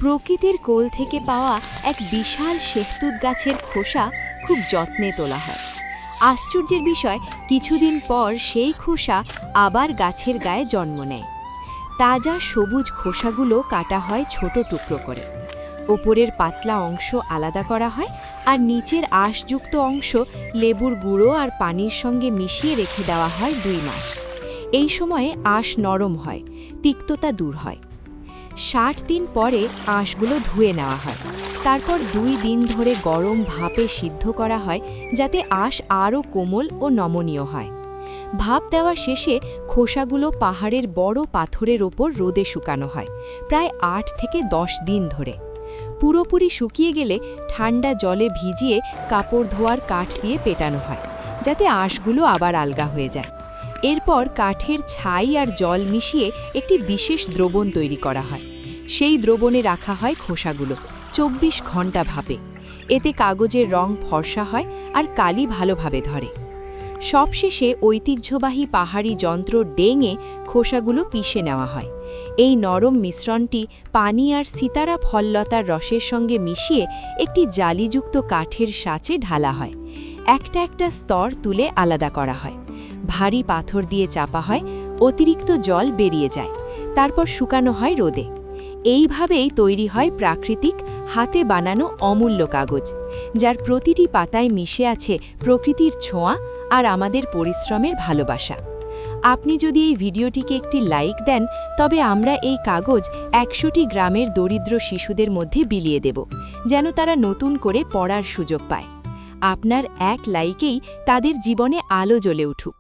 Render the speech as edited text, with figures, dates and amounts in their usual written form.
প্রকৃতির কোল থেকে পাওয়া এক বিশাল শেহতুত গাছের খোসা খুব যত্নে তোলা হয়। আশ্চর্যের বিষয়, কিছুদিন পর সেই খোসা আবার গাছের গায়ে জন্ম নেয়। তাজা সবুজ খোসাগুলো কাটা হয় ছোট টুকরো করে। ওপরের পাতলা অংশ আলাদা করা হয় আর নিচের আঁশযুক্ত অংশ লেবুর গুঁড়ো আর পানির সঙ্গে মিশিয়ে রেখে দেওয়া হয় 2 মাস। এই সময়ে আঁশ নরম হয়, তিক্ততা দূর হয়। 60 দিন পরে আঁশগুলো ধুয়ে নেওয়া হয়। তারপর 2 দিন ধরে গরম ভাপে সিদ্ধ করা হয়, যাতে আঁশ আরও কোমল ও নমনীয় হয়। ভাপ দেওয়া শেষে খোসাগুলো পাহাড়ের বড় পাথরের ওপর রোদে শুকানো হয়, প্রায় 8 থেকে 10 দিন ধরে। পুরোপুরি শুকিয়ে গেলে ঠান্ডা জলে ভিজিয়ে কাপড় ধোয়ার কাঠ দিয়ে পেটানো হয়, যাতে আঁশগুলো আবার আলগা হয়ে যায়। এরপর কাঠের ছাই আর জল মিশিয়ে একটি বিশেষ দ্রবণ তৈরি করা হয়। সেই দ্রবণে রাখা হয় খোসাগুলো 24 ঘন্টা ভাপে। এতে কাগজের রং ফর্সা হয় আর কালি ভালোভাবে ধরে। সবশেষে ঐতিহ্যবাহী পাহাড়ি যন্ত্র ডেঙে খোসাগুলো পিষে নেওয়া হয়। এই নরম মিশ্রণটি পানি আর সিতারা ফললতার রসের সঙ্গে মিশিয়ে একটি জালিযুক্ত কাঠের সাঁচে ঢালা হয়। একটা একটা স্তর তুলে আলাদা করা হয়। ভারী পাথর দিয়ে চাপা হয়, অতিরিক্ত জল বেরিয়ে যায়। তারপর শুকানো হয় রোদে। এইভাবেই তৈরি হয় প্রাকৃতিক হাতে বানানো অমূল্য কাগজ, যার প্রতিটি পাতায় মিশে আছে প্রকৃতির ছোঁয়া আর আমাদের পরিশ্রমের ভালোবাসা। আপনি যদি এই ভিডিওটিকে একটি লাইক দেন, তবে আমরা এই কাগজ 100টি গ্রামের দরিদ্র শিশুদের মধ্যে বিলিয়ে দেব, যেন তারা নতুন করে পড়ার সুযোগ পায়। আপনার এক লাইকেই তাদের জীবনে আলো জ্বলে উঠুক।